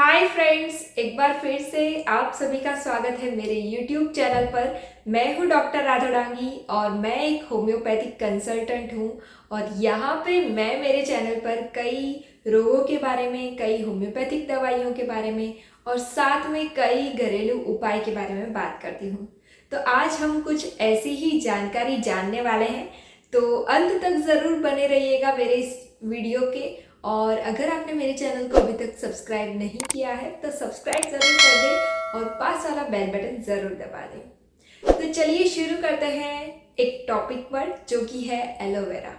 Hi friends, एक बार फिर से आप सभी का स्वागत है मेरे यूट्यूब चैनल पर। मैं हूं डॉक्टर राधा डांगी और मैं एक होम्योपैथिक कंसल्टेंट हूं। और यहाँ पे मैं मेरे चैनल पर कई रोगों के बारे में, कई होम्योपैथिक दवाइयों के बारे में और साथ में कई घरेलू उपाय के बारे में बात करती हूँ। तो आज हम कुछ ऐसी ही जानकारी जानने वाले हैं, तो अंत तक ज़रूर बने रहिएगा मेरे इस वीडियो के। और अगर आपने मेरे चैनल को अभी तक सब्सक्राइब नहीं किया है तो सब्सक्राइब ज़रूर कर दें और पास वाला बेल बटन ज़रूर दबा दें। तो चलिए शुरू करते हैं एक टॉपिक पर, जो कि है एलोवेरा।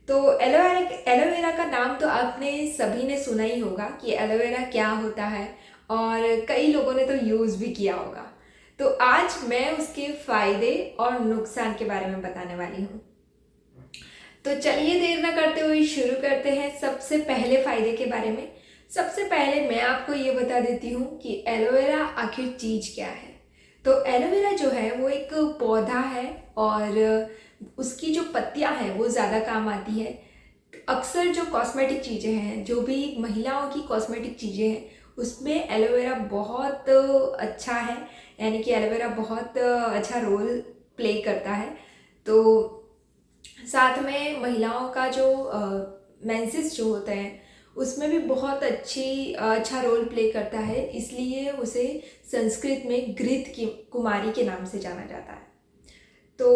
तो एलोवेरा का नाम तो आपने सभी ने सुना ही होगा कि एलोवेरा क्या होता है, और कई लोगों ने तो यूज़ भी किया होगा। तो आज मैं उसके फ़ायदे और नुकसान के बारे में बताने वाली हूँ। तो चलिए देर ना करते हुए शुरू करते हैं सबसे पहले फ़ायदे के बारे में। सबसे पहले मैं आपको ये बता देती हूँ कि एलोवेरा आखिर चीज़ क्या है। तो एलोवेरा जो है वो एक पौधा है और उसकी जो पत्तियाँ हैं वो ज़्यादा काम आती है। अक्सर जो कॉस्मेटिक चीज़ें हैं, जो भी महिलाओं की कॉस्मेटिक चीज़ें हैं, उसमें एलोवेरा बहुत अच्छा है, यानी कि एलोवेरा बहुत अच्छा रोल प्ले करता है। तो साथ में महिलाओं का जो मेंसेस जो होते हैं उसमें भी बहुत अच्छा रोल प्ले करता है, इसलिए उसे संस्कृत में घृत की कुमारी के नाम से जाना जाता है। तो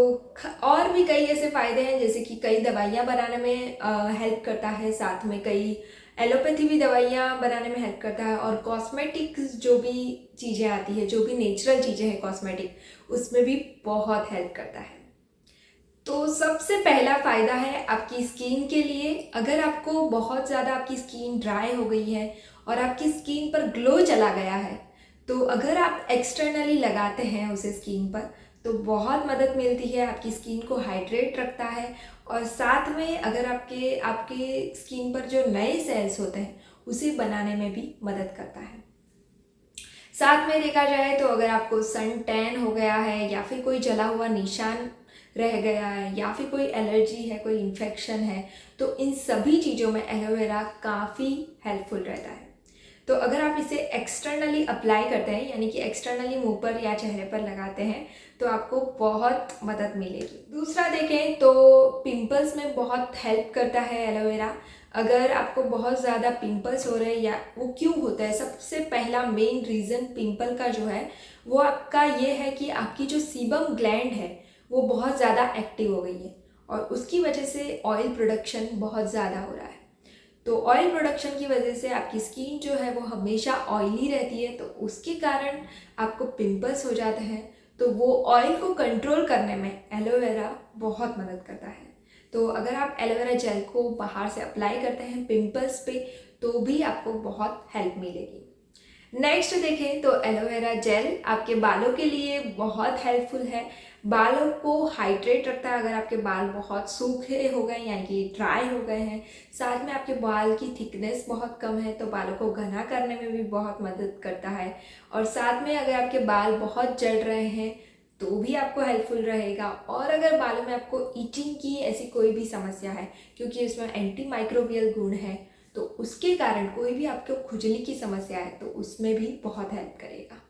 और भी कई ऐसे फ़ायदे हैं, जैसे कि कई दवाइयाँ बनाने में हेल्प करता है, साथ में कई एलोपैथी भी दवाइयाँ बनाने में हेल्प करता है, और कॉस्मेटिक्स जो भी चीज़ें आती है, जो भी नेचुरल चीज़ें हैं कॉस्मेटिक, उसमें भी बहुत हेल्प करता है। तो सबसे पहला फ़ायदा है आपकी स्किन के लिए। अगर आपको बहुत ज़्यादा आपकी स्किन ड्राई हो गई है और आपकी स्किन पर ग्लो चला गया है, तो अगर आप एक्सटर्नली लगाते हैं उसे स्किन पर, तो बहुत मदद मिलती है, आपकी स्किन को हाइड्रेट रखता है। और साथ में अगर आपके आपके स्किन पर जो नए सेल्स होते हैं उसे बनाने में भी मदद करता है। साथ में देखा जाए तो अगर आपको सन टैन हो गया है, या फिर कोई जला हुआ निशान रह गया है, या फिर कोई एलर्जी है, कोई इन्फेक्शन है, तो इन सभी चीज़ों में एलोवेरा काफ़ी हेल्पफुल रहता है। तो अगर आप इसे एक्सटर्नली अप्लाई करते हैं, यानी कि एक्सटर्नली मुंह पर या चेहरे पर लगाते हैं, तो आपको बहुत मदद मिलेगी। दूसरा देखें तो पिंपल्स में बहुत हेल्प करता है एलोवेरा। अगर आपको बहुत ज़्यादा पिंपल्स हो रहे हैं, या वो क्यों होता है, सबसे पहला मेन रीज़न पिंपल का जो है वो आपका ये है कि आपकी जो सीबम ग्लैंड है वो बहुत ज़्यादा एक्टिव हो गई है, और उसकी वजह से ऑयल प्रोडक्शन बहुत ज़्यादा हो रहा है। तो ऑयल प्रोडक्शन की वजह से आपकी स्किन जो है वो हमेशा ऑयली रहती है, तो उसके कारण आपको पिंपल्स हो जाते हैं। तो वो ऑयल को कंट्रोल करने में एलोवेरा बहुत मदद करता है। तो अगर आप एलोवेरा जेल को बाहर से अप्लाई करते हैं पिंपल्स पे, तो भी आपको बहुत हेल्प मिलेगी। नेक्स्ट देखें तो एलोवेरा जेल आपके बालों के लिए बहुत हेल्पफुल है। बालों को हाइड्रेट रखता है। अगर आपके बाल बहुत सूखे हो गए, यानी कि ड्राई हो गए हैं, साथ में आपके बाल की थिकनेस बहुत कम है, तो बालों को घना करने में भी बहुत मदद करता है। और साथ में अगर आपके बाल बहुत जल रहे हैं तो भी आपको हेल्पफुल रहेगा। और अगर बालों में आपको ईचिंग की ऐसी कोई भी समस्या है, क्योंकि इसमें एंटी माइक्रोबियल गुण है, तो उसके कारण कोई भी आपको खुजली की समस्या है तो उसमें भी बहुत हेल्प करेगा।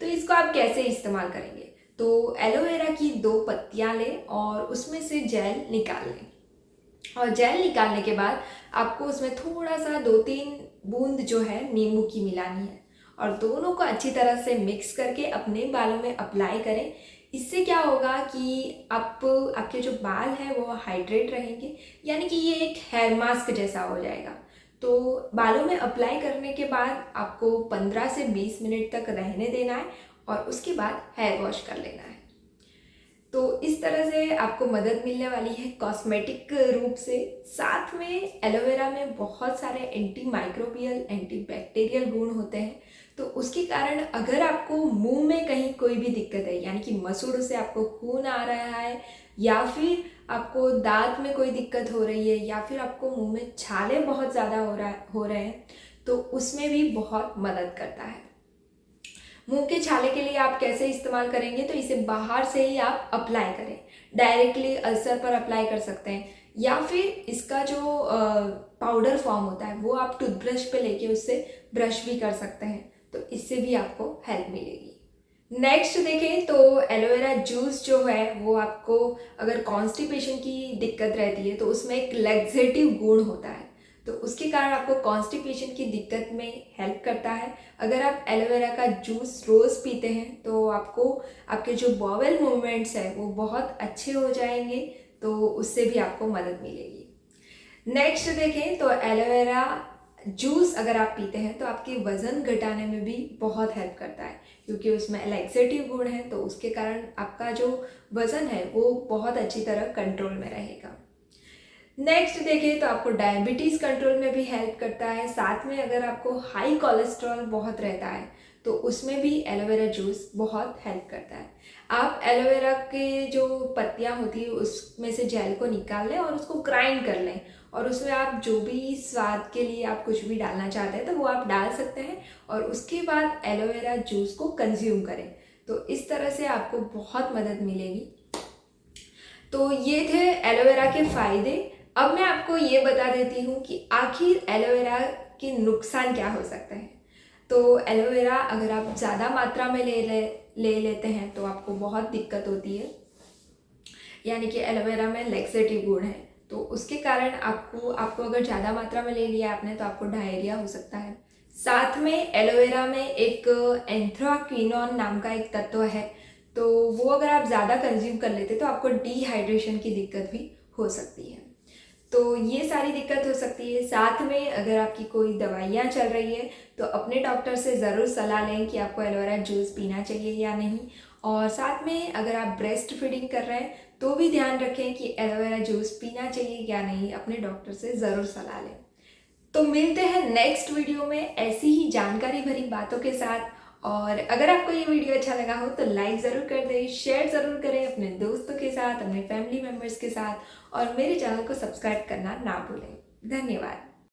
तो इसको आप कैसे इस्तेमाल करेंगे? तो एलोवेरा की 2 पत्तियां लें और उसमें से जेल निकाल लें। और जेल निकालने के बाद आपको उसमें थोड़ा सा 2-3 बूंद जो है नींबू की मिलानी है, और दोनों को अच्छी तरह से मिक्स करके अपने बालों में अप्लाई करें। इससे क्या होगा कि आपके जो बाल हैं वो हाइड्रेट रहेंगे, यानी कि ये एक हेयर मास्क जैसा हो जाएगा। तो बालों में अप्लाई करने के बाद आपको 15 से 20 मिनट तक रहने देना है, और उसके बाद हेयर वॉश कर लेना है। तो इस तरह से आपको मदद मिलने वाली है कॉस्मेटिक रूप से। साथ में एलोवेरा में बहुत सारे एंटी माइक्रोबियल, एंटी बैक्टीरियल गुण होते हैं, तो उसके कारण अगर आपको मुंह में कहीं कोई भी दिक्कत है, यानी कि मसूड़ों से आपको खून आ रहा है, या फिर आपको दांत में कोई दिक्कत हो रही है, या फिर आपको मुंह में छाले बहुत ज़्यादा हो रहे हैं, तो उसमें भी बहुत मदद करता है। मुंह के छाले के लिए आप कैसे इस्तेमाल करेंगे? तो इसे बाहर से ही आप अप्लाई करें, डायरेक्टली अल्सर पर अप्लाई कर सकते हैं, या फिर इसका जो पाउडर फॉर्म होता है वो आप टूथब्रश पे लेके उससे ब्रश भी कर सकते हैं, तो इससे भी आपको हेल्प मिलेगी। नेक्स्ट देखें तो एलोवेरा जूस जो है वो आपको अगर कॉन्स्टिपेशन की दिक्कत रहती है तो उसमें एक लैक्सेटिव गुण होता है, तो उसके कारण आपको कॉन्स्टिपेशन की दिक्कत में हेल्प करता है। अगर आप एलोवेरा का जूस रोज़ पीते हैं तो आपको आपके जो बॉवल मूवमेंट्स है वो बहुत अच्छे हो जाएंगे, तो उससे भी आपको मदद मिलेगी। नेक्स्ट देखें तो एलोवेरा जूस अगर आप पीते हैं तो आपके वज़न घटाने में भी बहुत हेल्प करता है, क्योंकि उसमें लैक्सेटिव गुण है, तो उसके कारण आपका जो वज़न है वो बहुत अच्छी तरह कंट्रोल में रहेगा। नेक्स्ट देखें तो आपको डायबिटीज़ कंट्रोल में भी हेल्प करता है। साथ में अगर आपको हाई कोलेस्ट्रॉल बहुत रहता है तो उसमें भी एलोवेरा जूस बहुत हेल्प करता है। आप एलोवेरा के जो पत्तियां होती है उसमें से जेल को निकाल लें और उसको ग्राइंड कर लें, और उसमें आप जो भी स्वाद के लिए आप कुछ भी डालना चाहते हैं तो वो आप डाल सकते हैं, और उसके बाद एलोवेरा जूस को कंज्यूम करें, तो इस तरह से आपको बहुत मदद मिलेगी। तो ये थे एलोवेरा के फ़ायदे। अब मैं आपको ये बता देती हूँ कि आखिर एलोवेरा के नुकसान क्या हो सकते हैं। तो एलोवेरा अगर आप ज़्यादा मात्रा में ले लेते हैं तो आपको बहुत दिक्कत होती है, यानी कि एलोवेरा में लैक्सेटिव गुण है, तो उसके कारण आपको अगर ज़्यादा मात्रा में ले लिया आपने तो आपको डायरिया हो सकता है। साथ में एलोवेरा में एक एंथ्राक्विनोन नाम का एक तत्व है, तो वो अगर आप ज़्यादा कंज्यूम कर लेते तो आपको डिहाइड्रेशन की दिक्कत भी हो सकती है। तो ये सारी दिक्कत हो सकती है। साथ में अगर आपकी कोई दवाइयाँ चल रही है तो अपने डॉक्टर से ज़रूर सलाह लें कि आपको एलोवेरा जूस पीना चाहिए या नहीं, और साथ में अगर आप ब्रेस्ट फीडिंग कर रहे हैं तो भी ध्यान रखें कि एलोवेरा जूस पीना चाहिए या नहीं, अपने डॉक्टर से ज़रूर सलाह लें। तो मिलते हैं नेक्स्ट वीडियो में ऐसी ही जानकारी भरी बातों के साथ, और अगर आपको ये वीडियो अच्छा लगा हो तो लाइक ज़रूर कर दें, शेयर ज़रूर करें अपने दोस्तों के साथ, अपने फैमिली मेम्बर्स के साथ, और मेरे चैनल को सब्सक्राइब करना ना भूलें। धन्यवाद।